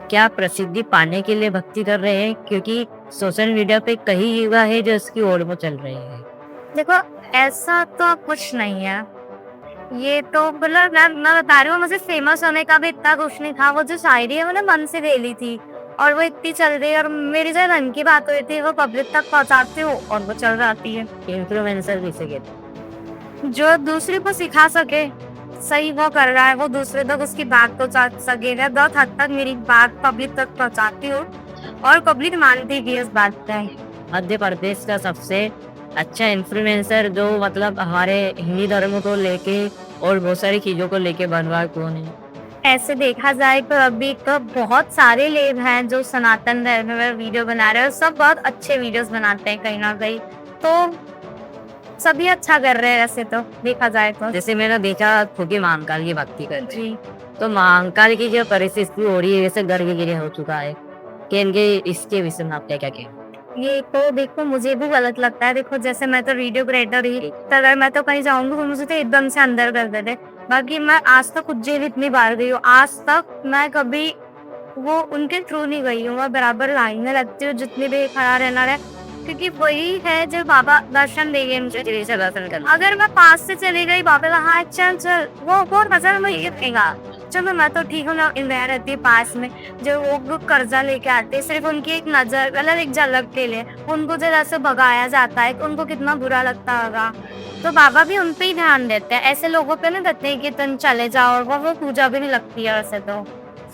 क्या प्रसिद्धि पाने के लिए भक्ति कर रहे हैं? क्योंकि सोशल मीडिया पे कई युवा है जो इसकी ओर में चल रहे हैं। देखो, ऐसा तो कुछ नहीं है। ये तो मतलब मैं बता रही हूँ, मुझे फेमस होने का भी इतना कुछ नहीं था। वो जो शायरी है मैंने मन से ले ली थी और वो इतनी चल रही है, और मेरी जो मन की बात हुई थी वो पब्लिक तक पहुँचाती हूँ और वो चल जाती है। इन्फ्लुएंसर किसे कहते हैं? जो दूसरे को सिखा सके, सही वो कर रहा है, वो दूसरे तक उसकी बात पहुँचा सके। मैं बहुत हद तक मेरी बात पब्लिक तक पहुँचाती हूँ और पब्लिक मानती भी है इस बात पे। मध्य प्रदेश का सबसे अच्छा इन्फ्लुएंसर जो मतलब हमारे हिंदी धर्म को लेके और बहुत सारी चीजों को लेके बन रहा है, कौन है? ऐसे देखा जाए तो अभी तो बहुत सारे लोग हैं जो सनातन धर्म में वीडियो बना रहे हैं, और सब बहुत अच्छे वीडियोस बनाते हैं कहीं ना कहीं। तो सभी अच्छा कर रहे हैं वैसे तो देखा जाए तो। जैसे मैंने देखा खुद ही महाकाल की भक्ति कर रहे हैं। जी, तो महाकाल की जो परिस्थिति हो रही है जैसे गर्भ गिरे हो चुका है कि इनके इसके विषय में आप क्या क्या कहें? ये तो देखो मुझे भी गलत लगता है। देखो जैसे मैं तो वीडियो क्रिएटर ही, तो अगर मैं तो कहीं जाऊंगी तो मुझे तो एकदम से अंदर कर देते। बाकी मैं आज तक उज्जैन इतनी बार गई हूँ, आज तक मैं कभी वो उनके थ्रू नहीं गई हूँ। मैं बराबर लाइन में लगती हूँ जितनी भी खड़ा रहना रहे, क्योंकि वही है जो बाबा दर्शन देंगे मुझे। जैसे से दर्शन करना। अगर मैं पास से चली गई, बाबा का हाँ चल चल, वो कौन नजर में ये देगा। चलो मैं तो ठीक हूँ ना, इंडिया रहती है पास में। जो वो कर्जा लेके आते हैं, सिर्फ उनकी एक नजर मतलब एक झलक के लिए उनको जरा से भगाया जाता है, उनको कितना बुरा लगता होगा। तो बाबा भी उन पे ही ध्यान देते हैं, ऐसे लोगों पे नहीं देते कि तुम चले जाओ, और वो पूजा भी नहीं लगती है वैसे तो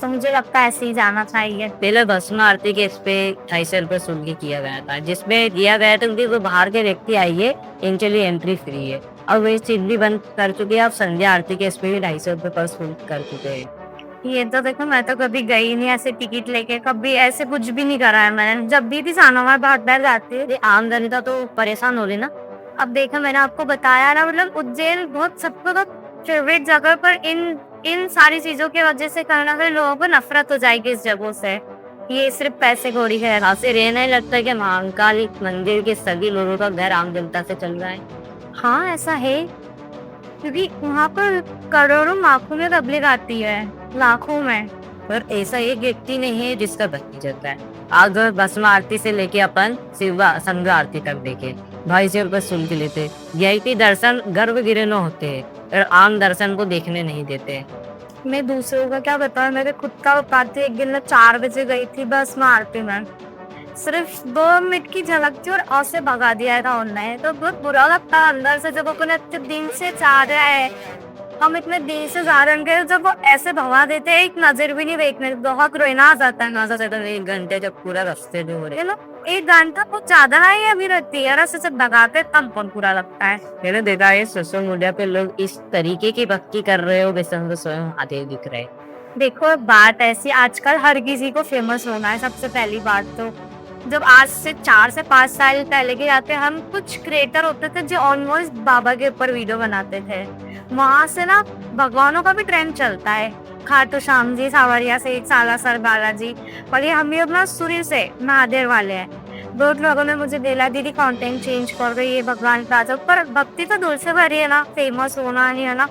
मुझे लगता है ऐसे ही जाना चाहिए। पहले भस्म आरती के इस पे 250 रुपये शुल्क किया गया था, जिसमें दिया गया था कि जो बाहर के व्यक्ति आइए इनके लिए एंट्री फ्री है। अब वही चीज भी बंद कर चुके हैं। अब संध्या आरती के इस पे भी 250 रुपये पर शुल्क कर चुके हैं। ये तो देखो मैं तो कभी गई नहीं ऐसे टिकट लेके, कभी ऐसे कुछ भी नहीं करा है मैंने। जब भी जाना हुआ बाहर बैठ जाती है। ये आम जनता तो परेशान हो रही ना। अब देखो मैंने आपको बताया ना, मतलब उज्जैन बहुत सबको तो फेवरेट जगह, पर इन इन सारी चीजों की वजह से कहीं ना कहीं लोगों को नफरत हो जाएगी इस जगह से। ये सिर्फ पैसे कौड़ी है। यहाँ से रहना ही लगता है कि महाकाल मंदिर के सभी लोगों का घर आम जनता से चल रहा है। हाँ ऐसा है, क्योंकि वहाँ पर करोड़ों लाखों में पब्लिक आती है, लाखों में। पर ऐसा एक व्यक्ति नहीं है जिसका भक्ति चलता है। आज भस्म आरती से लेके अपन शिव संध्या आरती तक देखे 250 रुपये शुल्क लेते। वीआईपी दर्शन गर्भगृह न होते हैं और आम दर्शन को देखने नहीं देते। मैं दूसरों का क्या बताऊं, मेरे खुद का बात है। एक दिन मैं 4 बजे गई थी बस में आरती में, सिर्फ 2 मिनट की झलक थी और ऐसे भगा दिया था उन्होंने। तो बहुत बुरा लगता है अंदर से, जब अपन इतने दिन से जा रहे हैं, हम इतने दिन से जा रहे हैं, जब वो ऐसे भगा देते हैं, एक नजर भी नहीं देखने, बहुत रोना आ जाता है। ना से तो 1 घंटे जब पूरा रास्ते जो हो रहे ना 1 घंटा बहुत ज्यादा ही अभी रहती है, ऐसे जब भगाते तब बहुत बुरा लगता है। मैंने देखा है सोशल मीडिया पे लोग इस तरीके की भक्ति कर रहे हो वैसे हमको स्वयं आते दिख रहे। देखो बात ऐसी, आजकल हर किसी को फेमस होना है। सबसे पहली बात तो जब आज से 4 से 5 साल पहले के आते, हम कुछ क्रिएटर होते थे जो ऑलमोस्ट बाबा के ऊपर वीडियो बनाते थे। वहां से ना भगवानों का भी ट्रेंड चलता है, खाटू श्याम जी, सावरिया से एक सालासर बालाजी, और ये हम भी अपना सूर्य से महादेव वाले हैं। बहुत लोगों ने मुझे बोला दीदी कंटेंट चेंज कर रही है, भगवान का जब, पर भक्ति तो दूर से भरी है ना, फेमस होना नहीं है ना।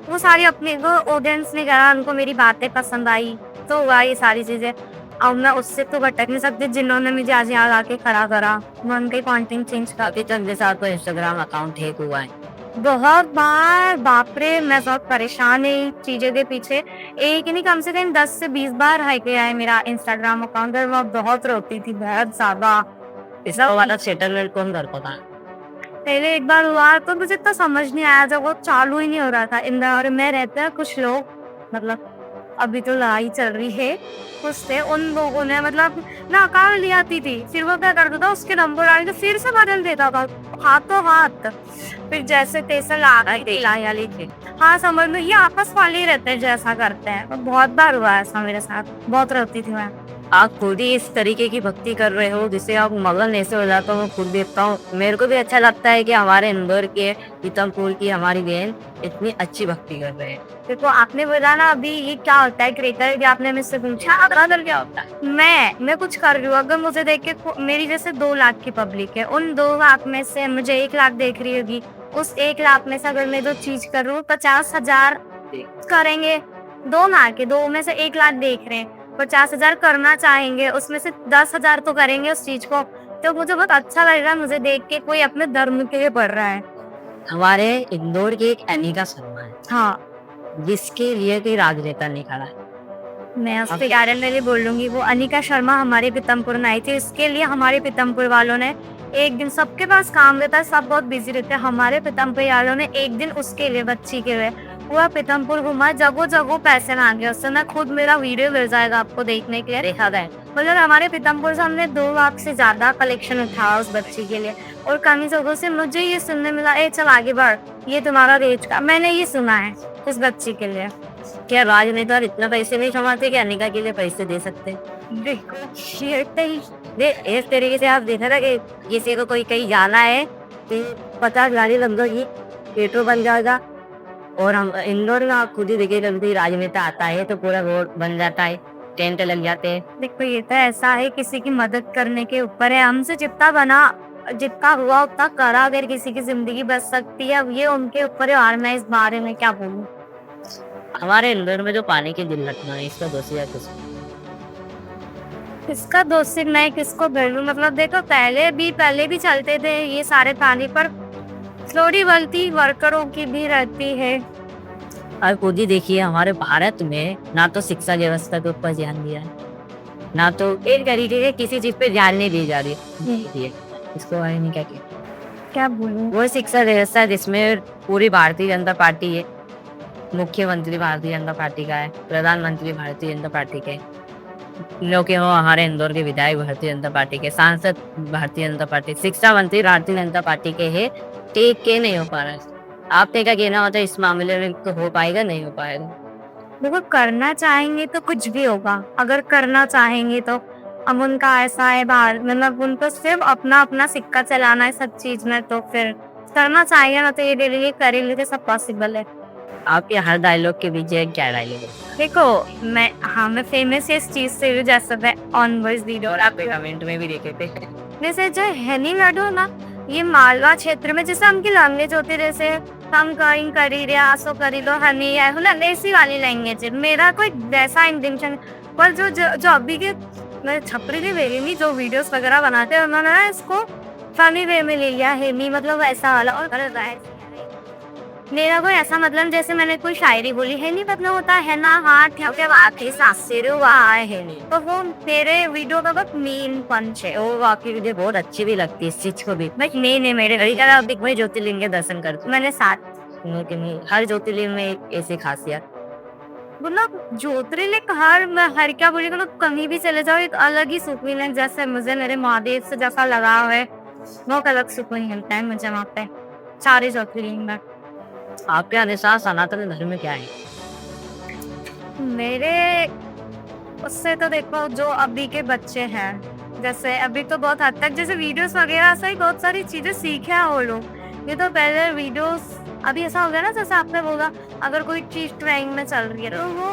वो सारी अपने को ऑडियंस ने कहा, उनको मेरी बातें पसंद आई तो हुआ ये सारी चीजें। अब मैं उससे तो भटक नहीं सकती। जिन्होंने मुझे आज यहाँ लाके खड़ा करा, मैं उनके कंटेंट चेंज कर। काफी चंद साथ तो इंस्टाग्राम अकाउंट हैक हुआ है। बहुत बार, बाप रे, मैं बहुत परेशान है चीजों के पीछे। एक नहीं कम से कम 10 से 20 बार हैक गया है मेरा इंस्टाग्राम अकाउंट, और मैं बहुत रोती थी, बहुत ज्यादा। इसका वाला सेटलमेंट कौन कर पाता है? पहले एक बार हुआ तो मुझे तो समझ नहीं आया, जब वो चालू ही नहीं हो रहा था। इंदौर में रहते हैं कुछ लोग, मतलब अभी तो लड़ाई चल रही है कुछ थे, उन लोगों ने मतलब ना अकाउंट ले आती थी, फिर वो क्या करता था, उसके नंबर डाल के फिर से बदल देता था हाथों हाथ। फिर जैसे तैसे लाई थे। हाँ समझ लो, ये आपस वाले ही रहते हैं जैसा करते हैं। बहुत बार हुआ है ऐसा मेरे साथ, बहुत रोती थी मैं। आप खुद ही इस तरीके की भक्ति कर रहे हो जिससे आप मगन ऐसे हो जाता हूँ। मैं खुद देखता हूँ, मेरे को भी अच्छा लगता है कि हमारे इंदौर के पीतमपुर की हमारी बहन इतनी अच्छी भक्ति कर रहे हैं। देखो आपने बोला ना अभी ये क्या होता है क्रिएटर, आपने मुझसे पूछा क्या होता है। मैं कुछ कर रही हूँ, अगर मुझे देख के मेरी जैसे 2 लाख की पब्लिक है, उन 2 लाख में से मुझे 1 लाख देख रही होगी, उस 1 लाख में से अगर मैं 2 चीज करूँ 50,000 करेंगे। 2 लाख के 2 में से 1 लाख देख रहे हैं, 50,000 करना चाहेंगे, उसमें से 10,000 तो करेंगे उस चीज को। तो मुझे बहुत अच्छा लग रहा है मुझे देख के कोई अपने धर्म के लिए पढ़ रहा है। हमारे इंदौर की एक अनिका शर्मा है, हाँ, जिसके लिए कोई राजनेता नहीं खड़ा। मैं उससे गार्डनरी बोलूंगी। वो अनिका शर्मा हमारे पीतमपुर में आई थी, इसके लिए हमारे पीतमपुर वालों ने एक दिन, सबके पास काम रहता है, सब बहुत बिजी रहते हैं, हमारे पीतमपुर वालों ने एक दिन उसके लिए, बच्ची के लिए पूरा पीतमपुर घुमा, जगह जगह पैसे मांगे उससे। मैं खुद, मेरा वीडियो मिल जाएगा आपको देखने के लिए, देखा गया। मतलब हमारे पीतमपुर से हमने 2 लाख से ज्यादा कलेक्शन उठाया उस बच्ची के लिए। और कई जगहों से मुझे ये सुनने मिला, ए चल आगे बढ़, ये तुम्हारा रेज का, मैंने ये सुना है उस बच्ची के लिए। क्या राजनेता इतना पैसे नहीं कमाते कि अनिका के लिए पैसे दे सकते? देखो ये ही इस तरीके से आप देखा था कि किसी को कोई कहीं जाना है तो 50 गाड़ी लग जाएगी, पेट्रोल बन जाएगा। और हम इंदौर में आप खुद ही देखिए, कभी राजनेता आता है तो पूरा रोड बन जाता है, टेंट लग जाते हैं। देखो ये तो ऐसा है, किसी की मदद करने के ऊपर है, हमसे जितना बना, जितना हुआ उतना करा। अगर किसी की जिंदगी बच सकती है, अब ये उनके ऊपर है, और मैं इस बारे में क्या बोलूं। हमारे इंदौर में जो पानी की दुर्घटना है, इसका दोषी है किसको? इसका दोषी मैं किसको बोलूं? मतलब देखो पहले भी चलते थे ये सारे पानी पर, थोड़ी गलती वर्करों की भी रहती है। आप खुद ही देखिए, हमारे भारत में ना तो शिक्षा व्यवस्था के ऊपर ध्यान दिया है, ना तो एक तरीके से किसी चीज पे ध्यान नहीं दी जा रही है। इसको बारे में क्या बोलूं? वो शिक्षा व्यवस्था जिसमें पूरी भारतीय जनता पार्टी है, मुख्यमंत्री भारतीय जनता पार्टी का है, प्रधानमंत्री भारतीय जनता पार्टी के, लोग हो हमारे इंदौर के विधायक भारतीय जनता पार्टी के, सांसद भारतीय जनता पार्टी, शिक्षा मंत्री भारतीय जनता पार्टी के है, टेक के नहीं हो पा रहा है। आपने क्या कहना होता है इस मामले में, तो हो पाएगा नहीं हो पाएगा? देखो करना चाहेंगे तो कुछ भी होगा, अगर करना चाहेंगे तो। अब उनका ऐसा है बाहर, मतलब उनको सिर्फ अपना अपना सिक्का चलाना है सब चीज में, तो फिर करना चाहिए ना, तो ये डेली करेंगे तो सब पॉसिबल है। आपके हर डायलॉग के पीछे क्या डायलॉग है? देखो मैं फेमस इस चीज से हूँ, जैसे मैं ऑन वॉइस वीडियो और आप कमेंट में भी देखे थे, जैसे जो हैनी लड्डू ना, ये मालवा क्षेत्र में जैसे हमकी लैंग्वेज होती है, जैसे हम कहीं करी रिया सो करी लो हनी है, मतलब ऐसी वाली लैंग्वेज है। मेरा कोई वैसा इंटेंशन, पर जो अभी के मैं छपरी की वेरी में जो वीडियोस वगैरह बनाते हैं, उन्होंने ना इसको फनी वे में ले लिया, हेमी मतलब ऐसा वाला। और मेरा कोई ऐसा मतलब, जैसे मैंने कोई शायरी बोली है नहीं, मतलब होता है ना, हाँ ठीक है बात है, सासेरे है नहीं, तो वो मेरे वीडियो का बहुत मेन पंच है। वो वाकई मुझे बहुत अच्छी भी लगती है इस चीज को भी। बट नहीं मेरे वही ज्योतिर्लिंग के दर्शन करती मैंने साथ, हूँ, हर ज्योतिर्लिंग में एक ऐसी खासियत, मतलब ज्योतिर्लिंग हर क्या बोली, मतलब कहीं भी चले जाओ एक अलग ही सुकून है। जैसे मुझे मेरे महादेव से जैसा लगाव है, वो अलग सुकून मिलता है मुझे वहाँ पे सारे ज्योतिर्लिंग में। आपके अनुसार सनातन धर्म में क्या है? मेरे उससे तो देखो, जो अभी के बच्चे हैं, जैसे अभी तो बहुत हद तक जैसे वीडियोस वगैरह से ही बहुत सारी चीजें सीखे हैं वो लोग। ये तो पहले वीडियोस, अभी ऐसा हो गया ना, जैसे आपने बोला अगर कोई चीज ट्रेंड में चल रही है तो वो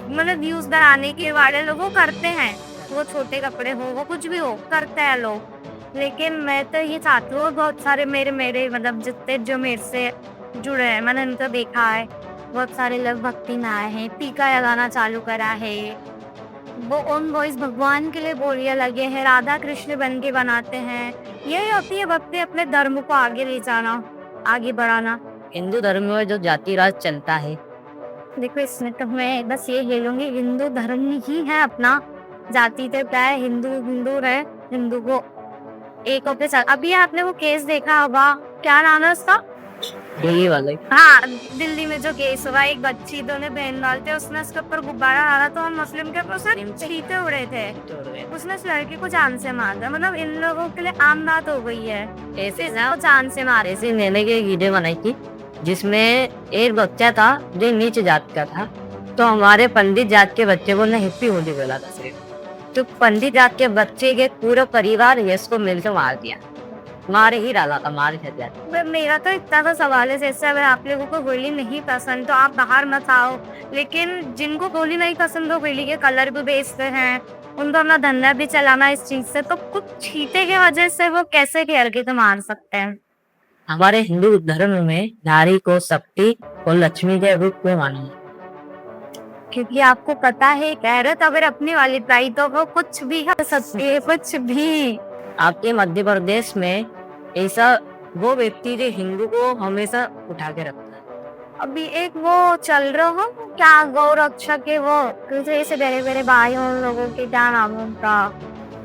मतलब व्यूज बढ़ाने के वाले लोग वो करते हैं, वो छोटे कपड़े हो वो कुछ भी हो करते हैं लोग। लेकिन मैं तो ये चाहती हूँ, बहुत सारे मेरे मतलब जितने जो मेरे से जुड़े हैं, मैंने उनको देखा है, बहुत सारे लोग भक्ति में आए हैं, टीका लगाना चालू करा है, वो ऑन वॉइस भगवान के लिए बोलियां लगे हैं, राधा कृष्ण बन के बनाते हैं। यही होती है भक्ति, अपने धर्म को आगे ले जाना, आगे बढ़ाना। हिंदू धर्म में जो जाति राज चलता है, देखो इसमें तो मैं बस ये खेलूंगी, हिंदू धर्म ही है अपना, जाति तो क्या है, हिंदू है, हिंदू को एक होके चल। अभी आपने वो केस देखा होगा, क्या नाम है उसका, यही वाला हाँ दिल्ली में जो केस हुआ, एक बच्ची दोनों बहन डालते, उसने उसके ऊपर गुब्बारा डाला तो हम मुस्लिम के ऊपर छींटे उड़े थे, उसने उस लड़की को जान से मार दिया। मतलब इन लोगों के लिए आम बात हो गई है ऐसे ना, जान से मारे। ऐसे मैंने की वीडियो बनाई थी जिसमें एक बच्चा था जो नीच जात का था, तो हमारे पंडित जात के बच्चे को हिप्पी होली बोला था सिर्फ, तो पंडित जात के बच्चे के पूरा परिवार इसको मिलकर मार दिया, मारे ही डाला था, मारे थे। मेरा तो इतना सा सवाल है, जैसे अगर आप लोगों को होली नहीं पसंद तो आप बाहर मत आओ, लेकिन जिनको होली नहीं पसंद वो होली के कलर भी बेचते हैं, उनको अपना धंधा भी चलाना इस चीज से, तो कुछ छींटे की वजह से वो कैसे खेल के तो मार सकते हैं। हमारे हिंदू धर्म में नारी को शक्ति और लक्ष्मी के रूप में माना है। क्योंकि आपको पता है गैरत अगर अपनी वाली पाई तो वो कुछ भी कर सकती है, कुछ भी। आपके मध्य प्रदेश में ऐसा वो व्यक्ति जो हिंदू को हमेशा उठा के रखता है। अभी एक वो चल रहा हो क्या गौ रक्षक है वो, दूसरे से बड़े बड़े भाई उन लोगों के क्या नाम है उनका,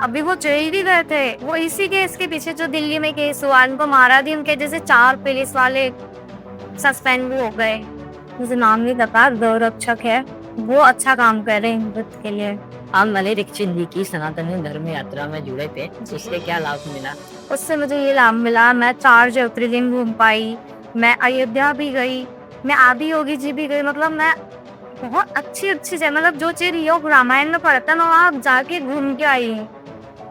अभी वो जेल भी गए थे। वो इसी केस के पीछे जो दिल्ली में केस हुआ, उनको मारा दी, उनके जैसे 4 पुलिस वाले सस्पेंड भी हो गए। मुझे नाम नहीं पता, गौ रक्षक है वो, अच्छा काम कर रहे हैं हिंदुत्व के लिए। हम मले दीक्षित जी की सनातन धर्म यात्रा में जुड़े थे, जिससे क्या लाभ मिला? उससे मुझे ये लाभ मिला, मैं 4 ज्योतिर्लिंग घूम पाई, मैं अयोध्या भी गई, मैं आदि योगी जी भी गई। मतलब मैं बहुत अच्छी जगह, मतलब जो चीज योग रामायण में पढ़ता ना वहाँ जाके घूम के आई हूँ।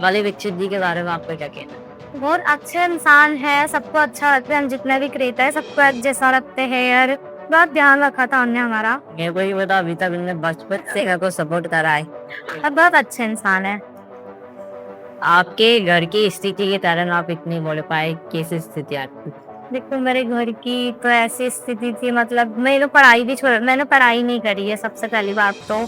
मले दीक्षित जी के बारे में आपका क्या कहना है? बहुत अच्छे इंसान है, सबको अच्छा रखते हैं, हम जितना भी क्रेता है सबको एक जैसा रखते हैं यार, बहुत ध्यान रखा था उन्होंने हमारा। मेरे को ही बता, अभी तक उन्होंने बचपन से मेरे को सपोर्ट करा है। अब बहुत अच्छे इंसान है। आपके घर की स्थिति के कारण आप इतनी बोल पाए, कैसी स्थिति आपकी? देखो मेरे घर की तो ऐसी स्थिति थी, मतलब मैंने पढ़ाई भी छोड़, मैंने पढ़ाई नहीं करी है, सबसे पहली बात तो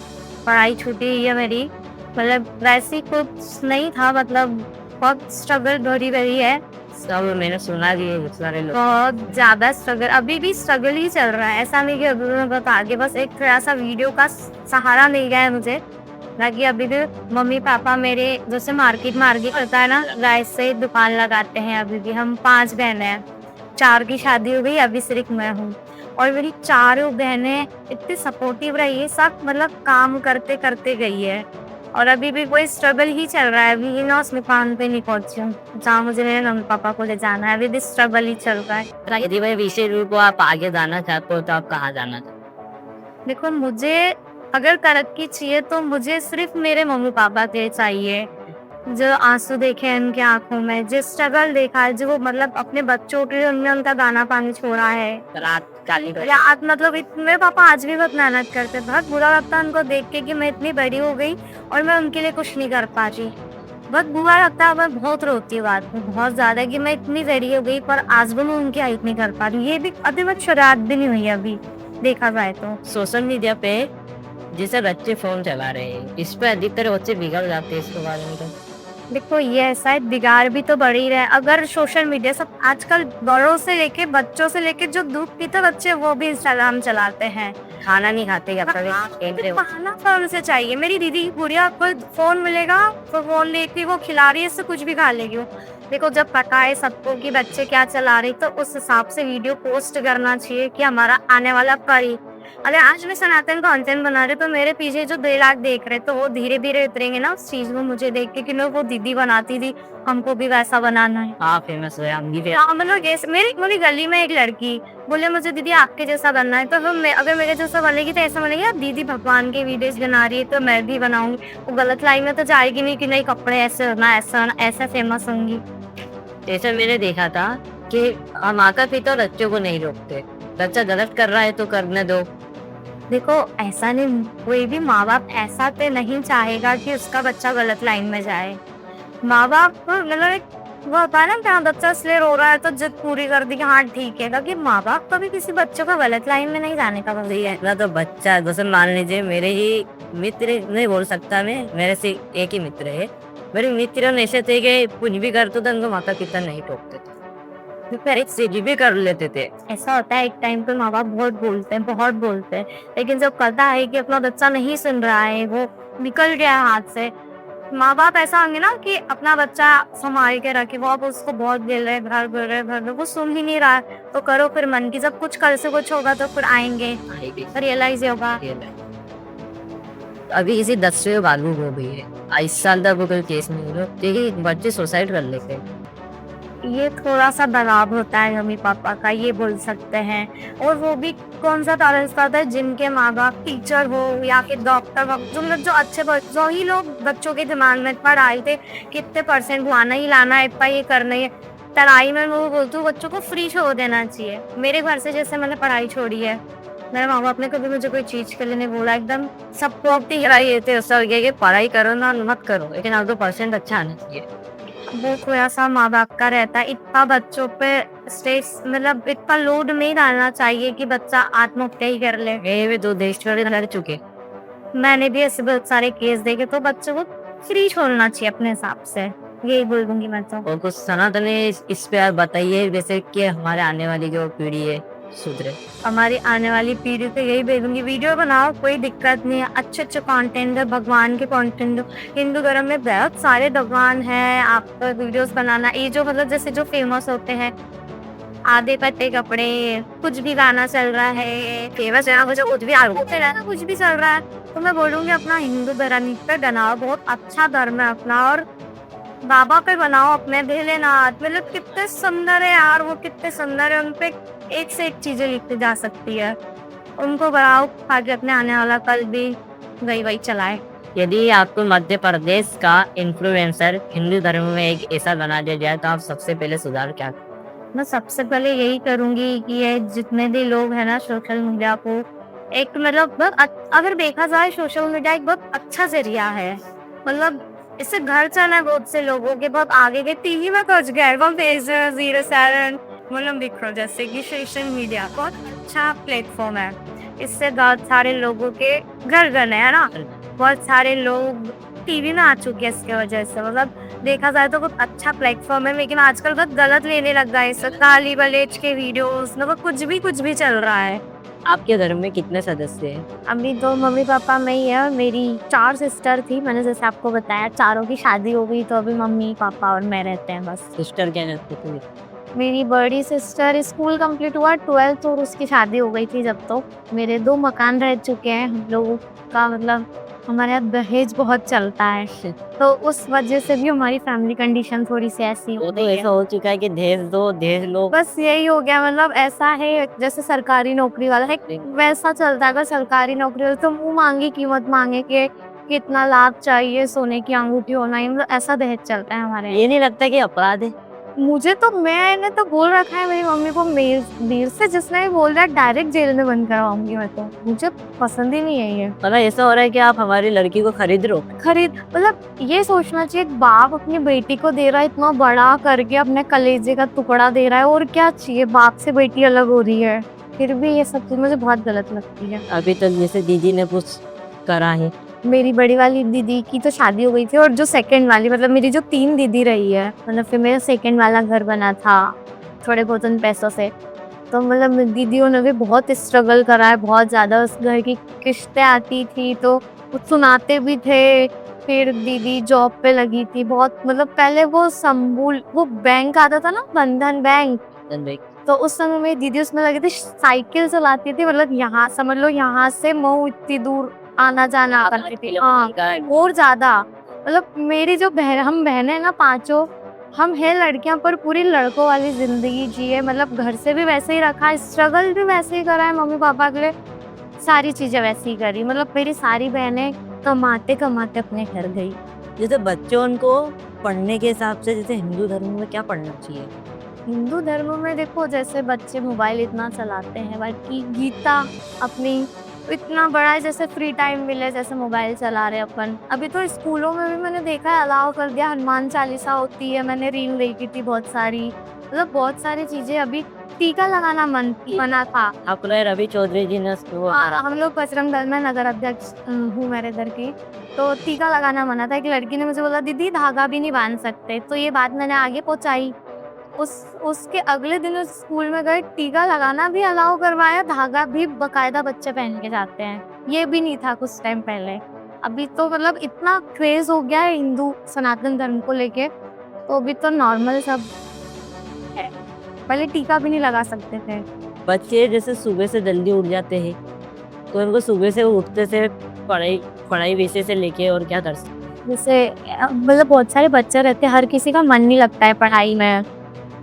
पढ़ाई छूटी हुई है मेरी। मतलब वैसे कुछ नहीं था, मतलब बहुत स्ट्रगल भरी भरी है, सब मैंने सुना कि बहुत सारे लोग बहुत ज्यादा स्ट्रगल, अभी भी स्ट्रगल ही चल रहा है। ऐसा नहीं कि अभी मैं बता के बस एक थोड़ा सा वीडियो का सहारा मिल गया है मुझे, बाकी अभी भी मम्मी पापा मेरे जैसे मार्केट होता है ना, राइस से दुकान लगाते हैं। अभी भी हम 5 बहनें हैं, 4 की शादी हो गई, अभी सिर्फ मैं हूँ। और मेरी 4 बहनें इतनी सपोर्टिव रही है, सब मतलब काम करते करते गई है। और अभी भी कोई स्ट्रगल ही चल रहा है, अभी ना उस मुकाम पे नहीं पहुंची हूँ जहाँ मुझे मेरे मम्मी पापा को ले जाना है, अभी भी स्ट्रगल ही चल रहा है। यदि भाई विषय रूप को आप आगे जाना चाहते हो तो आप कहाँ जाना चाहते हो? देखो मुझे अगर तरक्की चाहिए तो मुझे सिर्फ मेरे मम्मी पापा के चाहिए, जो आंसू देखे उनके आंखों में, जो स्ट्रगल देखा है, जो वो मतलब अपने बच्चों के लिए उन्होंने उनका दाना पानी छोड़ा है। रात काली या आज मतलब मेरे पापा आज भी बहुत मेहनत करते हैं, बहुत बुरा लगता है उनको देख के कि मैं इतनी बड़ी हो गई और मैं उनके लिए कुछ नहीं कर पा रही। बहुत बुरा लगता है, मैं बहुत रोती हूँ बात में बहुत ज्यादा कि मैं इतनी बड़ी हो गई पर आज भी मैं उनकी हेल्प नहीं कर पा रही। ये भी अभी मैं शुरुआत भी नहीं हुई अभी देखा जाए तो। सोशल मीडिया पे जैसे बच्चे फोन चला रहे हैं, इस पे अधिकतर बच्चे बिगड़ जाते हैं, इसके बारे में तो? देखो ये ऐसा है, बिगाड़ भी तो बढ़ ही रहा है। अगर सोशल मीडिया सब आजकल बड़ों से लेके बच्चों से लेके जो दूध पीते बच्चे वो भी इंस्टाग्राम चलाते हैं, खाना नहीं खाते या फिर खाना फोन से चाहिए। मेरी दीदी की गुड़िया को फोन मिलेगा तो फोन लेके वो खिला रही है, इससे कुछ भी खा लेगी वो। देखो जब पता है सबको कि बच्चे क्या चला रहे तो उस हिसाब से वीडियो पोस्ट करना चाहिए कि हमारा आने वाला कल, अगर आज मैं सनातन कंटेंट बना रहे तो मेरे पीछे जो 2 लाख देख रहे तो वो धीरे धीरे उतरेंगे ना उस चीज में मुझे देख के कि नो वो दीदी बनाती थी, हमको भी वैसा बनाना है। हाँ फेमस है, हम भी हाँ मतलब मेरी गली में एक लड़की बोले मुझे दीदी आपके जैसा बनना है, तो मैं अगर मेरे जैसा बनेगी तो ऐसा बनेगी दीदी भगवान के वीडियोस बना रही है तो मैं भी बनाऊंगी। वो गलत लाइन में तो जाएगी नहीं कि नहीं कपड़े ऐसे होना ऐसा होना, ऐसा फेमस होंगी। जैसे मैंने देखा था कि माता पिता बच्चों को नहीं रोकते, बच्चा गलत कर रहा है तो करने दो। देखो ऐसा नहीं, कोई भी माँ बाप ऐसा तो नहीं चाहेगा कि उसका बच्चा गलत लाइन में जाए। माँ बाप को मतलब वो होता है ना क्या बच्चा इसलिए रो रहा है तो जिद पूरी कर दी कि हाँ ठीक है, ताकि माँ बाप कभी किसी बच्चे को गलत लाइन में नहीं जाने का सही है ना। तो बच्चा जैसे मान लीजिए मेरे ही मित्र, नहीं बोल सकता मैं, मेरे से एक ही मित्र है, मेरे मित्र ऐसे थे कि कुछ भी करते थे उनको माता पिता नहीं टोकते थे, फिर से भी कर लेते थे। ऐसा होता है एक टाइम पे माँ बाप बहुत बोलते हैं, लेकिन जब पता है कि अपना बच्चा नहीं सुन रहा है, वो निकल गया है हाथ से, माँ बाप ऐसा होंगे ना कि अपना बच्चा संभाल के रखे, वो अब उसको बहुत गिल रहे घर वो सुन ही नहीं रहा है तो करो फिर मन की, जब कुछ कल से कुछ होगा तो फिर आएंगे रियलाइज होगा। अभी किसी 10वें बालू हो गई है, 22 साल तक कोई केस नहीं हुआ, देखिए बच्चे सुसाइड कर लेते हैं। ये थोड़ा सा दबाव होता है मम्मी पापा का, ये बोल सकते हैं। और वो भी कौन सा पेरेंट्स का होता है जिनके माँ बाप टीचर हो या फिर डॉक्टर हो, जो मतलब जो अच्छे जो ही लोग बच्चों के दिमाग में पढ़ाई थे कितने % लाना ही लाना है, इतना ये करना ही है। पढ़ाई में वो बोलती हूँ बच्चों को फ्री छोड़ देना चाहिए। मेरे घर से जैसे मैंने पढ़ाई छोड़ी है, मेरे माँ बाप ने कभी मुझे कोई चीज के लिए नहीं बोला, एकदम सबको अपनी ये थे उसका कि पढ़ाई करो ना मत करो, लेकिन आपको % अच्छा आना चाहिए। वो थोड़ा सा माँ बाप का रहता है, इतना बच्चों पे स्ट्रेस मतलब इतना लोड नहीं डालना चाहिए कि बच्चा आत्महत्या ही कर ले। वे 2 देश कर चुके, मैंने भी ऐसे बहुत सारे केस देखे, तो बच्चों को फ्री छोड़ना चाहिए अपने हिसाब से, यही बोल दूंगी मैं तो। और कुछ सनातनी इस पे आप बताइए, जैसे कि हमारे आने वाली जो पीढ़ी है सुधरे। हमारी आने वाली पीढ़ी को यही भेजूंगी, वीडियो बनाओ, कोई दिक्कत नहीं है, अच्छे अच्छे कंटेंट है, भगवान के कंटेंट दो। हिंदू धर्म में बहुत सारे भगवान हैं, आप वीडियोस बनाना, ये जो मतलब जैसे जो फेमस होते हैं, आधे पत्ते कपड़े, कुछ भी गाना चल रहा है, फेमस है ना, कुछ भी ना, कुछ भी चल रहा है, तो मैं बोलूंगी अपना हिंदू धर्म पे बनाओ, बहुत अच्छा धर्म है अपना। और बाबा पे बनाओ अपने भोलेनाथ, मतलब कितने सुंदर है यार, वो कितने सुंदर है, उनपे एक से एक चीजें लिखी जा सकती है। उनको बनाओ ताकि अपने आने वाला कल भी वही वही चलाए। यदि आपको मध्य प्रदेश का इन्फ्लुएंसर हिंदू धर्म में एक ऐसा बना दिया जाए तो आप सबसे पहले सुधार क्या करें? मैं सबसे पहले यही करूंगी कि ये जितने भी लोग हैं ना, सोशल मीडिया को एक मतलब अगर देखा जाए, सोशल मीडिया एक बहुत अच्छा जरिया है, मतलब इससे घर चला है बहुत से लोगों के, बहुत आगे के टीवी में पहुंच गया है, वो फेसर 07 मतलब दिखो, जैसे कि सोशल मीडिया बहुत अच्छा प्लेटफॉर्म है, इससे बहुत सारे लोगों के घर गए है ना, बहुत सारे लोग टीवी में आ चुके हैं इसके वजह से, मतलब देखा जाए तो बहुत अच्छा प्लेटफॉर्म है। लेकिन आजकल बहुत गलत लेने लग गया है इससे, गाली गलौज के वीडियोस, मतलब कुछ भी चल रहा है। आपके धर्म में कितने सदस्य हैं? अभी तो मम्मी पापा में ही है, और मेरी 4 सिस्टर थी, मैंने जैसे आपको बताया, चारों की शादी हो गई, तो अभी मम्मी पापा और मैं रहते हैं बस। सिस्टर क्या करते थे? मेरी बड़ी सिस्टर स्कूल कंप्लीट हुआ 12th, और उसकी शादी हो गई थी जब, तो मेरे 2 मकान रह चुके हैं हम लोगों का, मतलब हमारे यहाँ दहेज बहुत चलता है, तो उस वजह से भी हमारी फैमिली कंडीशन थोड़ी सी ऐसी वो हो तो गई ऐसा है। हो चुका है कि दहेज दो दहेज लो। बस यही हो गया, मतलब ऐसा है जैसे सरकारी नौकरी वाला है, वैसा चलता है। अगर सरकारी नौकरी वाला तो मुंह मांगी कीमत मांगे कि कितना लाभ चाहिए, सोने की अंगूठी होना ही, मतलब ऐसा दहेज चलता है हमारे यहाँ। ये नहीं लगता कि अपराध है? मुझे तो, मैंने तो बोल रखा है मेरी मम्मी को, मेरे से जिसने भी बोल रहा है डायरेक्ट जेल में बंद करवाऊंगी मैं, तो मुझे पसंद ही नहीं है ये। मतलब ऐसा हो रहा है कि आप हमारी लड़की को खरीद रहे हो? मतलब ये सोचना चाहिए, एक बाप अपनी बेटी को दे रहा है, इतना बड़ा करके अपने कलेजे का टुकड़ा दे रहा है, और क्या चाहिए, बाप से बेटी अलग हो रही है, फिर भी ये सब चीज मुझे बहुत गलत लगती है। अभी तक जैसे दीदी ने कुछ करा है? मेरी बड़ी वाली दीदी की तो शादी हो गई थी, और जो सेकंड वाली, मतलब मेरी जो 3 दीदी रही है, मतलब फिर मेरा सेकंड वाला घर बना था थोड़े बहुत उन पैसों से, तो मतलब दीदियों ने भी बहुत स्ट्रगल करा है, बहुत ज़्यादा। उस घर की किस्तें आती थी तो वो सुनाते भी थे, फिर दीदी जॉब पे लगी थी बहुत, मतलब पहले वो बैंक आता था ना, बंधन बैंक, तो उस समय मेरी दीदी उसमें लगी थी, साइकिल चलाती थी, मतलब यहाँ समझ लो, यहाँ से मऊ इतनी दूर आना जाना करती थी, हाँ और ज्यादा। मतलब मेरी जो हम बहनें हैं ना, पांचों, हम हैं लड़कियां, पर पूरी लड़कों वाली जिंदगी जिए, मतलब घर से भी वैसे ही रखा, स्ट्रगल भी वैसे ही करा है मम्मी पापा के लिए, सारी चीजें वैसे ही करी, मतलब मेरी सारी बहनें कमाते कमाते अपने घर गई। जैसे बच्चों को पढ़ने के हिसाब से जैसे हिंदू धर्म में क्या पढ़ना चाहिए? हिंदू धर्म में देखो, जैसे बच्चे मोबाइल इतना चलाते हैं, बाकी गीता अपनी इतना बड़ा है, जैसे फ्री टाइम मिले जैसे मोबाइल चला रहे अपन। अभी तो स्कूलों में भी मैंने देखा है, अलाउ कर दिया, हनुमान चालीसा होती है, मैंने रील देखी थी बहुत सारी, मतलब बहुत सारी चीजें। अभी टीका लगाना मना था। अपने रवि चौधरी जी ने हम लोग बजरंग दल में नगर अध्यक्ष हूँ मेरे इधर की, तो टीका लगाना मना था। एक लड़की ने मुझे बोला, दीदी धागा भी नहीं बांध सकते, तो ये बात मैंने आगे पहुंचाई। उसके अगले दिन उस स्कूल में गए, टीका लगाना भी अलाउ करवाया, धागा भी बकायदा बच्चे पहन के जाते हैं, ये भी नहीं था कुछ टाइम पहले। अभी तो मतलब इतना क्रेज हो गया है हिंदू सनातन धर्म को लेके, तो अभी तो नॉर्मल सब है, पहले टीका भी नहीं लगा सकते थे। बच्चे जैसे सुबह से जल्दी उठ जाते हैं, तो उनको सुबह से उठते से पढ़ाई विषय से लेके और क्या कर सकते? जैसे मतलब बहुत सारे बच्चे रहते हैं, हर किसी का मन नहीं लगता है पढ़ाई में,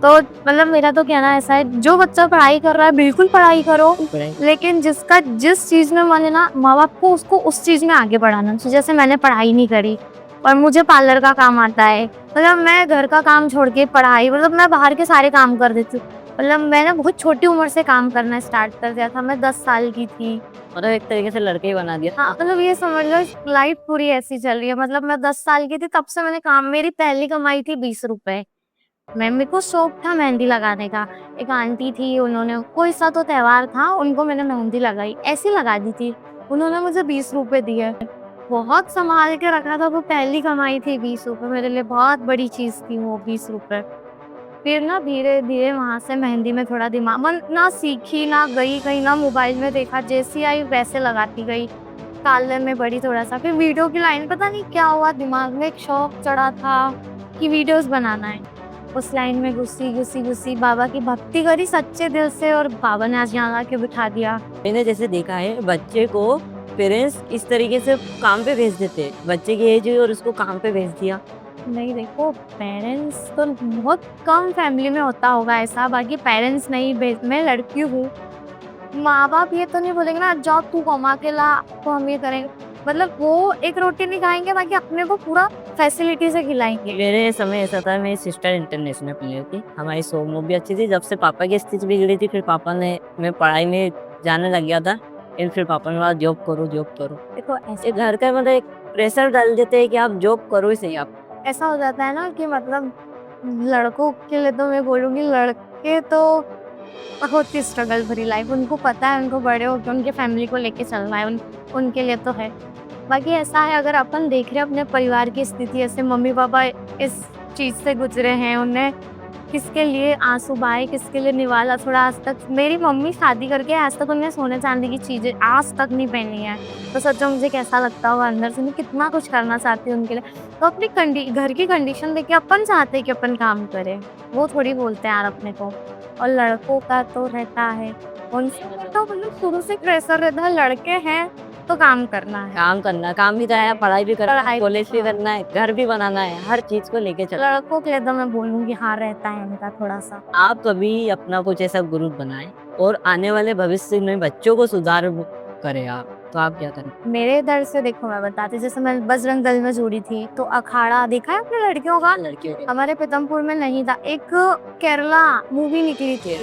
तो मतलब मेरा तो कहना ऐसा है, जो बच्चा पढ़ाई कर रहा है बिल्कुल पढ़ाई करो, लेकिन जिसका जिस चीज में मन है ना, माँ बाप को उसको उस चीज में आगे बढ़ाना चाहिए। जैसे मैंने पढ़ाई नहीं करी और मुझे पार्लर का काम आता है, मतलब मैं घर का काम छोड़ के पढ़ाई, मतलब मैं बाहर के सारे काम कर देती हूँ। मतलब मैंने बहुत छोटी उम्र से काम करना स्टार्ट कर दिया था, मैं 10 साल की थी। मतलब एक तरीके से लड़के ही बना दिया। हाँ, मतलब ये समझ लो लाइफ पूरी ऐसी चल रही है। मतलब मैं 10 साल की थी तब से मैंने काम, मेरी पहली कमाई थी 20 रुपए। मेरे को शौक था मेहंदी लगाने का। एक आंटी थी, उन्होंने कोई सा तो त्योहार था, उनको मैंने मेहंदी लगाई, ऐसी लगा दी थी। उन्होंने मुझे 20 रुपए दिए। बहुत संभाल के रखा था, वो पहली कमाई थी 20 रुपए, मेरे लिए बहुत बड़ी चीज़ थी वो 20 रुपए। फिर ना धीरे-धीरे वहाँ से मेहंदी में थोड़ा दिमाग मन ना सीखी, ना गई कहीं, ना मोबाइल में देखा, जैसी आई वैसे लगाती गई। पार्लर में बढ़ी थोड़ा-सा, फिर वीडियो की लाइन पता नहीं क्या हुआ, दिमाग में एक शौक चढ़ा था कि वीडियोज़ बनाना है। उस लाइन में घुसी, बाबा की भक्ति करी सच्चे दिल से और बाबा ने आज यहाँ लाके बिठा दिया। मैंने जैसे देखा है बच्चे को पेरेंट्स इस तरीके से काम पे भेज देते हैं, बच्चे की एज हुई और उसको काम पे भेज दिया। नहीं देखो, पेरेंट्स तो बहुत कम फैमिली में होता होगा ऐसा, बाकी पेरेंट्स नहीं भेज मैं लड़की हूँ। माँ-बाप ये तो नहीं बोलेंगे ना जाओ तू कमा के ला, तो हम ये करेंगे। मतलब वो एक रोटी नहीं खाएँगे, बाकी अपने को पूरा फैसिलिटी से खिलाएँगे। मेरे समय ऐसा था, मेरी सिस्टर इंटरनेशनल प्लेयर थी, हमारी सोमो भी अच्छी थी। जब से पापा की स्थिति बिगड़ी थी फिर पापा ने मैं पढ़ाई में जाने लग गया था, फिर पापा ने बोला जॉब करो जॉब करो। देखो ये घर का मतलब एक प्रेशर डाल देते हैं कि आप जॉब करो ही सही आप। ऐसा हो जाता है ना कि मतलब लड़कों के लिए तो मैं बोलूँगी, लड़के तो होती स्ट्रगल भरी लाइफ, उनको पता है उनको बड़े होकर उनके फैमिली को लेके चलना है, उनके लिए तो है। बाकी ऐसा है, अगर अपन देख रहे हैं अपने परिवार की स्थिति, ऐसे मम्मी पापा इस चीज़ से गुजरे हैं, उन्हें किसके लिए आंसू बहाए, किसके लिए निवाला छोड़ा। आज तक मेरी मम्मी शादी करके आज तक उन्हें सोने चांदी की चीज़ें आज तक नहीं पहनी है, तो सोचो मुझे कैसा लगता होगा अंदर से। मैं कितना कुछ करना चाहती हूँ उनके लिए। तो अपनी घर की कंडीशन देख के अपन चाहते हैं कि अपन काम करें, वो थोड़ी बोलते हैं यार अपने को। और लड़कों का तो रहता है, उनसे तो मतलब शुरू से प्रेशर रहता है, लड़के हैं तो काम करना है। काम भी तो है, पढ़ाई भी करना है, पढ़ाई कॉलेज भी हाँ। करना है, घर भी बनाना है, हर चीज को लेके चलना है। लड़कों के लिए तो मैं बोलूँगी हाँ रहता है उनका थोड़ा-सा। आप कभी अपना कुछ ऐसा ग्रुप बनाएं और आने वाले भविष्य में बच्चों को सुधार करें आप, तो आप क्या करें? मेरे इधर से देखो मैं बताती हूँ, जैसे मैं बजरंग दल में जुड़ी थी, तो अखाड़ा देखा है आपने लड़कियों का? लड़कियों के हमारे पीतमपुर में नहीं था। एक केरला मूवी निकली थी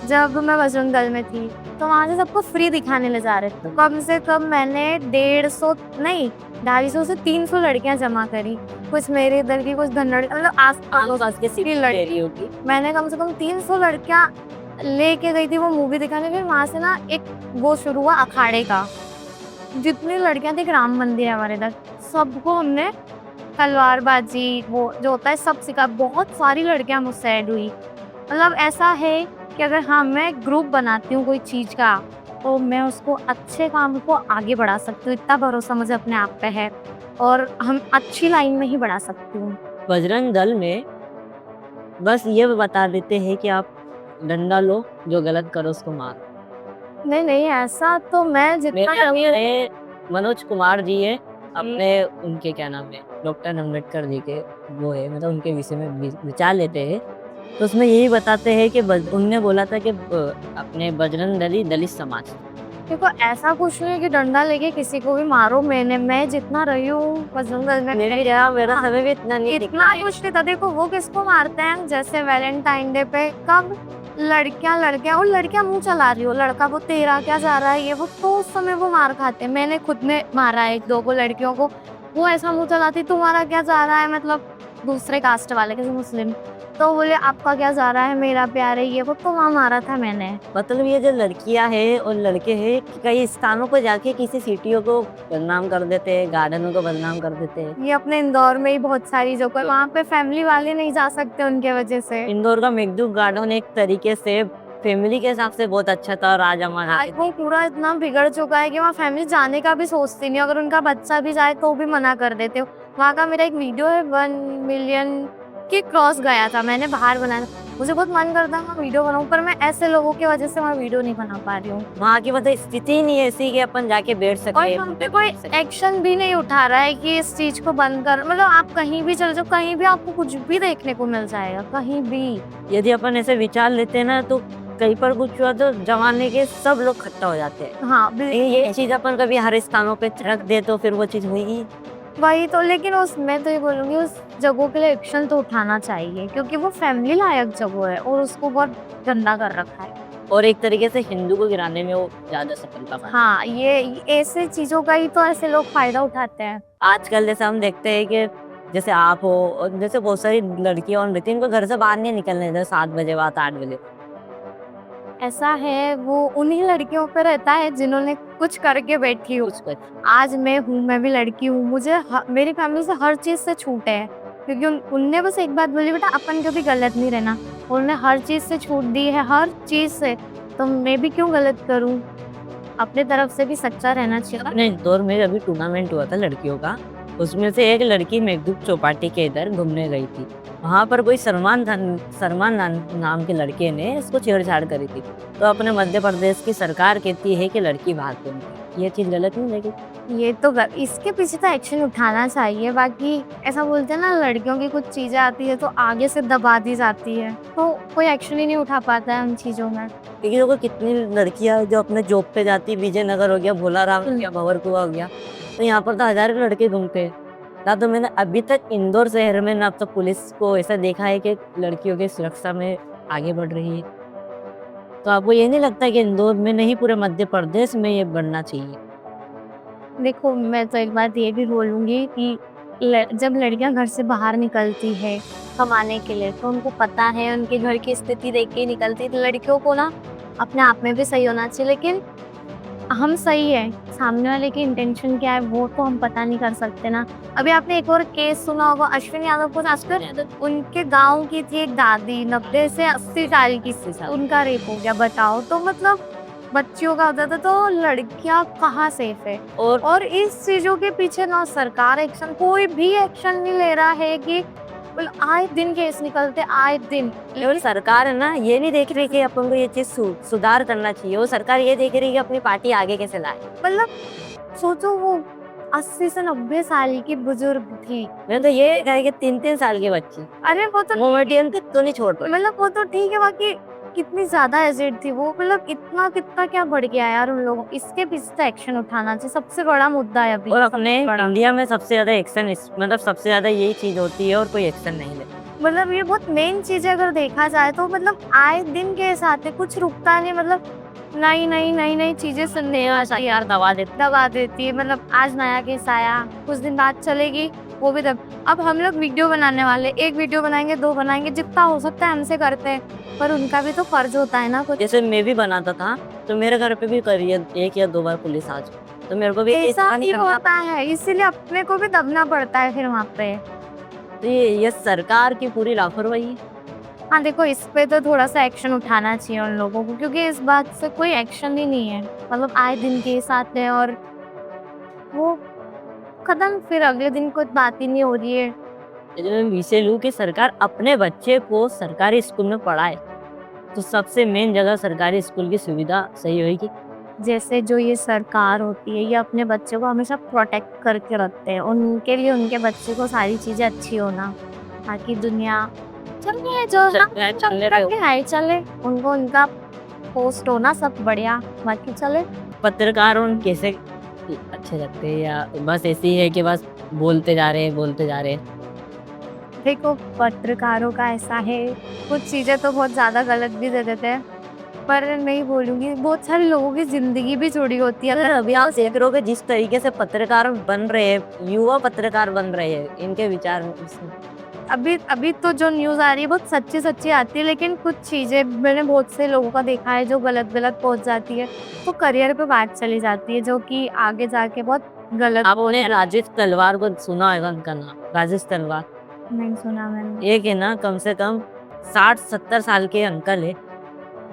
जब मैं बजरंग दल में थी, तो वहाँ से सबको फ्री दिखाने ले जा रहे थे। तो कम से कम मैंने 150 नहीं 250 से 300 लड़कियां जमा करी। कुछ मेरे इधर की, कुछ धनड़ मतलब आस-पास के की सिटी लड़की। एरिया की। मैंने कम से कम 300 लड़कियां लेके गई थी वो मूवी दिखाने। फिर वहाँ से ना एक वो शुरू हुआ अखाड़े का। जितनी लड़कियां थी, एक राम मंदिर है हमारे इधर, सबको हमने तलवारबाजी वो जो होता है सब सिखा। बहुत सारी लड़कियां मुझसे ऐड हुई। मतलब ऐसा है कि अगर हाँ मैं ग्रुप बनाती हूँ कोई चीज़ का, तो मैं उसको अच्छे काम को आगे बढ़ा सकती हूँ। इतना भरोसा मुझे अपने आप पे है और हम अच्छी लाइन में ही बढ़ा सकती हूँ। बजरंग दल में बस ये बता देते हैं कि आप डंडा लो, जो गलत करो उसको मारो। नहीं नहीं, ऐसा तो मैं जितना मेरे मनोज कुमार जी है, अपने उनके क्या नाम है, डॉक्टर अम्बेडकर जी के वो है, मतलब उनके विषय में विचार लेते हैं। तो उसमें यही बताते हैं कि उनने बोला था कि अपने बजरंग दली दलित समाज। देखो ऐसा कुछ नहीं है कि डंडा लेके किसी को भी मारो। मैं जितना रही हूँ बजरंग दल में, मेरा हमें भी इतना नहीं इतना कुछ नहीं था। देखो वो किसको मारते हैं, जैसे वैलेंटाइन डे पे कब लड़कियां और लड़कियां मुंह चला रही हो, लड़का वो तेरा क्या जा रहा है ये वो, तो उस समय वो मार खाते हैं। मैंने खुद ने मारा है 1-2 को लड़कियों को, वो ऐसा मुंह चलाती तुम्हारा क्या जा रहा है, मतलब दूसरे कास्ट वाले किसी मुस्लिम, तो बोले आपका क्या जा रहा है, मेरा प्यार है ये वो, तो वहाँ मारा था मैंने। मतलब ये जो लड़कियां हैं और लड़के हैं कई स्थानों पर जाके किसी सिटियों को बदनाम कर देते हैं, गार्डनों को बदनाम कर देते हैं। ये अपने इंदौर में ही बहुत सारी जगह, वहाँ पे फैमिली वाले नहीं जा सकते उनके वजह से। इंदौर का मेघदूत गार्डन एक तरीके से फैमिली के हिसाब से बहुत अच्छा था और आज हमारा आज वो पूरा इतना बिगड़ चुका है कि वहाँ फैमिली जाने का भी सोचती नहीं। अगर उनका बच्चा भी जाए तो भी मना कर देते हो। वहाँ का मेरा एक वीडियो है 1 मिलियन के क्रॉस गया था, मैंने बाहर बनाया था। मुझे बहुत मन करता है मैं वीडियो बनाऊं, पर मैं ऐसे लोगों की वजह से वहाँ वीडियो नहीं बना पा रही हूँ। वहाँ की मतलब स्थिति ही नहीं ऐसी कि अपन जाके बैठ और सके। हम पे कोई एक्शन भी नहीं उठा रहा है कि इस चीज को बंद कर। मतलब आप कहीं भी चल जाओ, कहीं भी आपको कुछ भी देखने को मिल जाएगा, कहीं भी। यदि अपन ऐसे विचार लेते हैं ना, तो कहीं पर कुछ हुआ तो जमाने के सब लोग इकट्ठा हो जाते हैं। हाँ ये चीज अपन कभी हर स्थानों पे रख दे तो फिर वो चीज हुई। वही तो। लेकिन उस मैं तो ये बोलूँगी उस जगहों के लिए एक्शन तो उठाना चाहिए, क्योंकि वो फैमिली लायक जगह है और उसको बहुत गंदा कर रखा है। और एक तरीके से हिंदू को गिराने में वो ज्यादा सफलता पाते हैं। हाँ ये ऐसे चीजों का ही तो ऐसे लोग फायदा उठाते हैं। आजकल जैसे हम देखते हैं कि जैसे आप हो और जैसे बहुत सारी लड़कियां और लड़के इनको घर से बाहर नहीं निकलने देते 7 बजे बाद 8 बजे। ऐसा है वो उन्हीं लड़कियों पे रहता है जिन्होंने कुछ करके बैठी हो। कुछ कर आज मैं हूँ, मैं भी लड़की हूँ, मुझे मेरी फैमिली से हर चीज़ से छूट है, क्योंकि उनने बस एक बात बोली, बेटा अपन कभी गलत नहीं रहना। उन्होंने हर चीज़ से छूट दी है, हर चीज़ से, तो मैं भी क्यों गलत करूँ? अपने तरफ से भी सच्चा रहना चाहिए ना। अपने इंदौर में अभी टूर्नामेंट हुआ था लड़कियों का, उसमें से एक लड़की मेघदूत चौपाटी के इधर घूमने गई थी। वहाँ पर कोई सलमान नाम के लड़के ने इसको छेड़छाड़ करी थी। तो अपने मध्य प्रदेश की सरकार कहती है कि लड़की भाग गई। ये चीज गलत नहीं लगी? ये तो इसके पीछे तो एक्शन उठाना चाहिए। बाकी ऐसा बोलते हैं ना, लड़कियों की कुछ चीजें आती है तो आगे से दबा दी जाती है, तो कोई एक्शन ही नहीं उठा पाता है उन चीजों में। क्योंकि देखो कितनी लड़कियां जो अपने जॉब पे जाती, विजयनगर हो गया, भोलाराम हो गया, भंवरकुआ हो गया, तो यहाँ पर तो हजारों लड़के घूमते हैं। ना तो मैंने अभी तक इंदौर शहर में ना तो पुलिस को ऐसा देखा है कि लड़कियों की सुरक्षा में आगे बढ़ रही है। तो आपको ये नहीं लगता कि इंदौर में नहीं पूरे मध्य प्रदेश में ये बढ़ना चाहिए? देखो, मैं तो एक बात ये भी बोलूँगी कि जब लड़कियां घर से बाहर निकलती है कमाने के लिए, तो उनको पता है, उनके घर की स्थिति देख के ही निकलती है। तो लड़कियों को ना अपने आप में भी सही होना चाहिए, लेकिन हम सही है, सामने वाले की इंटेंशन क्या है वो तो हम पता नहीं कर सकते ना। अभी आपने एक और केस सुना होगा, अश्विनी यादव को आजकल उनके गांव की थी एक दादी, 90 से 80 साल की, उनका रेप हो गया। बताओ, तो मतलब बच्चियों का होता था, तो लड़कियां कहाँ सेफ है? और इस चीजों के पीछे ना सरकार एक्शन, कोई भी एक्शन नहीं ले रहा है कि आए दिन केस निकलते, आए दिन। केवल सरकार है ना, ये नहीं देख रही कि अपन को ये चीज सुधार करना चाहिए। वो सरकार ये देख रही है कि अपनी पार्टी आगे कैसे लाए। मतलब सोचो, वो 80 से 90 साल की बुजुर्ग थी। मैं तो ये कहे कि 3-3 साल के बच्चे अरे वो तो मोमेडियन तक तो नहीं छोड़ पाए। मतलब वो तो ठीक है, बाकी कितनी ज्यादा एजिड थी वो, मतलब इतना कितना क्या बढ़ गया यार उन लोगों। इसके पीछे तो एक्शन उठाना चाहिए, सबसे बड़ा मुद्दा है अभी। और अपने सबसे बड़ा। इंडिया में सबसे ज्यादा एक्शन मतलब सबसे ज्यादा यही चीज होती है और कोई एक्शन नहीं लेता। मतलब ये बहुत मेन चीज है, अगर देखा जाए तो। मतलब आए दिन केस आते, कुछ रुकता नहीं। मतलब नई नई नई नई चीजें सुनने यार दबा देती है। मतलब आज नया केस आया, कुछ दिन बाद चलेगी वो भी अब हम लोग वीडियो बनाने वाले, एक वीडियो बनाएंगे, 2 बनाएंगे, जितना हो सकता है हमसे करते हैं, पर उनका भी तो फर्ज होता है ना कुछ। जैसे मैं भी बनाता था तो मेरे घर पे भी करी है 1 या 2 बार पुलिस आ जाए, तो मेरे को भी ऐसा नहीं ही करना। होता है, इसीलिए अपने को भी दबना पड़ता है फिर वहाँ पे। तो ये सरकार की पूरी लापरवाही है। हाँ देखो, इस पे तो थोड़ा सा एक्शन उठाना चाहिए उन लोगों को, क्योंकि इस बात से कोई एक्शन ही नहीं है। मतलब आए दिन केस आते हैं और वो खत्म, फिर अगले दिन कोई बात ही नहीं हो रही है। यदि मैं विषय लूँ कि सरकार अपने बच्चे को सरकारी स्कूल में पढ़ाए, तो सबसे मेन जगह सरकारी स्कूल की सुविधा सही होगी। जैसे जो ये सरकार होती है, ये अपने बच्चे को हमेशा प्रोटेक्ट करके रखते हैं, उनके लिए उनके बच्चे को सारी चीजें अच्छी होना, ताकि दुनिया चल रही है जो चले, उनको उनका पोस्ट होना सब बढ़िया, बाकी चले। पत्रकारों कैसे अच्छे लगते हैं या बस ऐसे ही है कि बस बोलते जा रहे हैं? देखो, पत्रकारों का ऐसा है, कुछ चीजें तो बहुत ज्यादा गलत भी दे देते हैं, पर नहीं बोलूंगी, बहुत सारे लोगों की जिंदगी भी जुड़ी होती है। अगर अभी आप देख रहे हो कि जिस तरीके से पत्रकार बन रहे हैं, युवा पत्रकार बन रहे हैं, इनके विचार अभी तो जो न्यूज आ रही है बहुत सच्ची आती है, लेकिन कुछ चीजें मैंने बहुत से लोगों का देखा है जो गलत पहुंच जाती है, तो करियर पे बात चली जाती है, जो कि आगे जाके बहुत गलत। आपने राजेश तलवार को सुना होगा, उनका नाम राजेश तलवार? नहीं सुना मैंने। एक है ना, कम से कम 60-70 साल के अंकल है,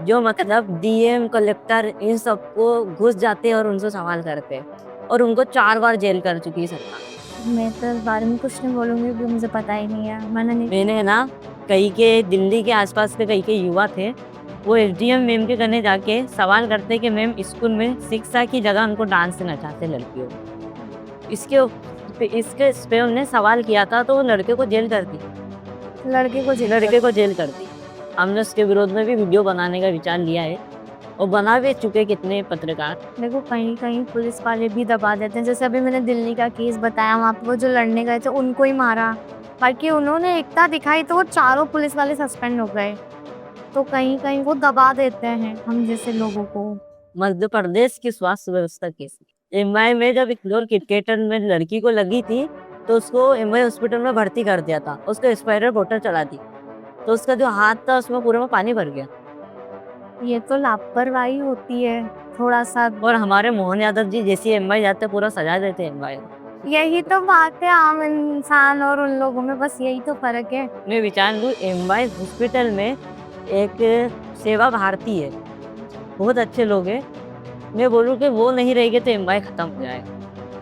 जो मतलब डीएम कलेक्टर इन सबको घुस जाते हैं और उनसे सवाल करते हैं, और उनको 4 बार जेल कर चुकी है सरकार। मैं तो इस बारे में कुछ नहीं बोलूंगी, क्योंकि मुझे पता ही नहीं है, मैंने ना कई के दिल्ली के आसपास के कई के युवा थे, वो एसडीएम मैम के कहने जाके सवाल करते कि मैम स्कूल में शिक्षा की जगह उनको डांस से नचाते लड़कियों। इसके इस पे उन्होंने सवाल किया था, तो वो लड़के को जेल कर दी। लड़के को जेल कर दी। हमने उसके विरोध में भी वीडियो बनाने का विचार लिया है, और बना भी चुके कितने पत्रकार। देखो, कहीं कहीं पुलिस वाले भी दबा देते हैं, जैसे अभी मैंने दिल्ली का केस बताया, वहाँ पे वो जो लड़ने गए थे उनको ही मारा, बाकी उन्होंने एकता दिखाई तो वो चारों पुलिस वाले सस्पेंड हो गए। तो कहीं कहीं वो दबा देते हैं हम जैसे लोगों को। मध्य प्रदेश की स्वास्थ्य व्यवस्था कैसी? एमआई में जब इंदौर क्रिकेटर में लड़की को लगी थी, तो उसको एमआई हॉस्पिटल में भर्ती कर दिया था, उसको एक्सपायरी बोतल चला दी, तो उसका जो हाथ था उसमें पूरे में पानी भर गया। ये तो लापरवाही होती है थोड़ा सा। और हमारे मोहन यादव जी जैसी एम्बाई जाते पूरा सजा देते एम्बाई को। यही तो बात है आम इंसान और उन लोगों में, बस यही तो फर्क है। मैं विचार लूँ एम्बाई हॉस्पिटल में एक सेवा भारती है, बहुत अच्छे लोग हैं। मैं बोलूँ कि वो नहीं रहेगी तो एम्बाई खत्म हो जाएगा।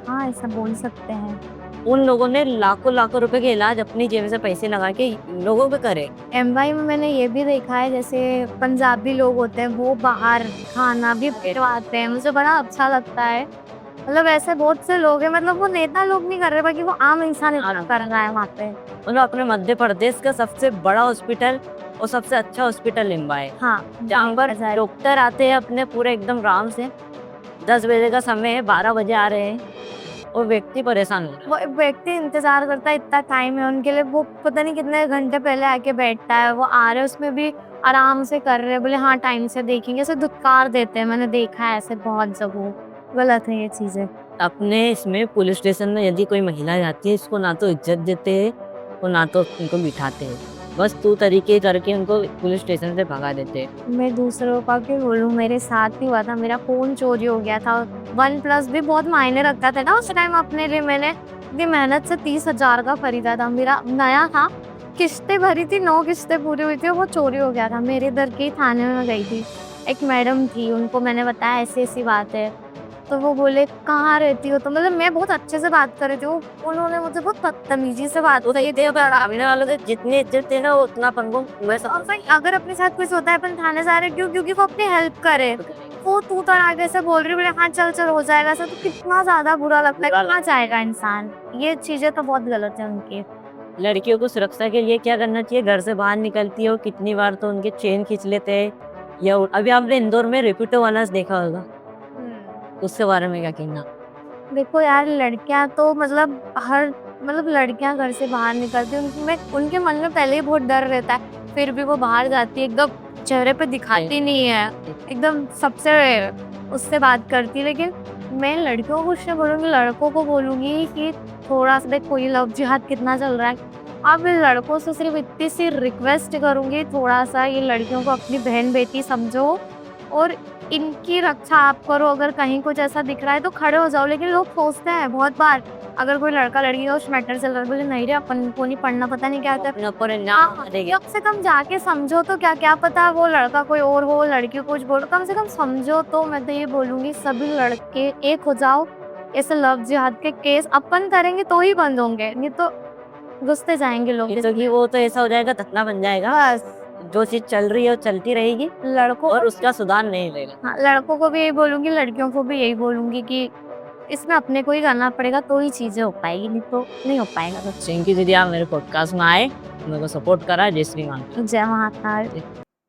हाँ, ऐसा बोल सकते हैं। उन लोगों ने लाखों लाखों रुपए के इलाज अपनी जेब से पैसे लगा के लोगों पे करे। एमवाई में मैंने ये भी देखा है, जैसे पंजाबी लोग होते हैं वो बाहर खाना भी पिटवाते हैं, मुझे बड़ा अच्छा लगता है। मतलब ऐसे बहुत से लोग हैं, मतलब वो नेता लोग नहीं कर रहे बाकी वो आम इंसान कर रहा है वहाँ पे। मतलब अपने मध्य प्रदेश का सबसे बड़ा हॉस्पिटल और सबसे अच्छा हॉस्पिटल एम्बाई है, हाँ, जहाँ पर डॉक्टर आते हैं अपने पूरे एकदम आराम से। 10 बजे का समय है, 12 बजे आ रहे हैं और व्यक्ति परेशान हो रहा वो व्यक्ति इंतजार करता है, इतना टाइम है उनके लिए, वो पता नहीं कितने घंटे पहले आके बैठता है, वो आ रहे हैं उसमें भी आराम से कर रहे हैं, बोले हाँ टाइम से देखेंगे, ऐसे धुतकार देते हैं। मैंने देखा है ऐसे बहुत जगह, गलत है ये चीजें। है। अपने इसमें पुलिस स्टेशन में यदि कोई महिला जाती है, इसको ना तो इज्जत देते हैं और ना तो उनको बिठाते हैं, बस तू तरीके करके उनको पुलिस स्टेशन से भगा देते हैं। मैं दूसरों का क्यों बोलूं, मेरे साथ भी हुआ था, मेरा फोन चोरी हो गया था। OnePlus भी बहुत मायने रखता था ना उस टाइम अपने लिए। मैंने इतनी मेहनत से 30,000 का खरीदा था, मेरा नया था, किस्तें भरी थी, 9 किस्तें पूरी हुई थी, और वो चोरी हो गया था। मेरे इधर के थाने में गई थी, एक मैडम थी, उनको मैंने बताया ऐसी ऐसी बात है, तो वो बोले कहाँ रहती हो, तो मतलब मैं बहुत अच्छे से बात कर रही थी, उन्होंने मुझे बहुत बदतमीजी से बात तो ये सामने वालों से जितनी इज्जत है ना वो उतना अपन को वैसा और भाई अगर अपने साथ कुछ होता है अपन थाने जा रहे क्यों, क्योंकि वो अपनी हेल्प करे। वो तू तो आगे से बोल रही है, बोले हाँ चल चल हो जाएगा सर, तो कितना ज्यादा बुरा लगता है, कहाँ जाएगा इंसान। ये चीजें तो बहुत गलत है उनकी। लड़कियों को सुरक्षा के लिए क्या करना चाहिए? घर से बाहर निकलती हो कितनी बार तो उनके चेन खींच लेते हैं, या अभी आपने इंदौर में रेपिडो वाला देखा होगा, उसके बारे में क्या कहना? देखो यार, लड़कियां तो मतलब लड़कियां घर से बाहर निकलती हैं, उनके मन में पहले ही बहुत डर रहता है, फिर भी वो बाहर जाती है, एकदम चेहरे पे दिखाती नहीं है, एकदम सबसे उससे बात करती है। लेकिन मैं लड़कियों को कुछ नहीं बोलूँगी, लड़कों को बोलूँगी कि थोड़ा सा देखो ये लव जिहाद कितना चल रहा है। अब लड़कों से सिर्फ इतनी सी रिक्वेस्ट करूँगी, थोड़ा सा ये लड़कियों को अपनी बहन बेटी समझो और इनकी रक्षा आप करो। अगर कहीं कुछ ऐसा दिख रहा है तो खड़े हो जाओ। लेकिन लोग सोचते हैं बहुत बार, अगर कोई लड़का लड़की का उस मैटर चल रहा है, बोले नहीं रे अपन को नहीं पढ़ना, पता नहीं क्या होता है। अपने ऊपर कम से कम जाके समझो तो, क्या पता वो लड़का कोई और हो, लड़की को कुछ बोलो, कम से कम समझो तो। मैं तो ये बोलूंगी सभी लड़के एक हो जाओ, ऐसे लव जिहाद के केस अपन करेंगे तो ही बंद होंगे, नहीं तो घुसते जाएंगे लोग। वो तो ऐसा हो जाएगा, धतना बन जाएगा, बस जो चीज चल रही है वो चलती रहेगी लड़कों और उसका सुधार नहीं रहेगा। हाँ, लड़कों को भी यही बोलूंगी, लड़कियों को भी यही बोलूंगी कि इसमें अपने को ही करना पड़ेगा तो ही चीजें हो पाएगी, नहीं तो नहीं हो पाएगा। चिंकी दीदी आप मेरे पॉडकास्ट में आए, मेरे को सपोर्ट करा। जय श्री राम। जय महाकाल।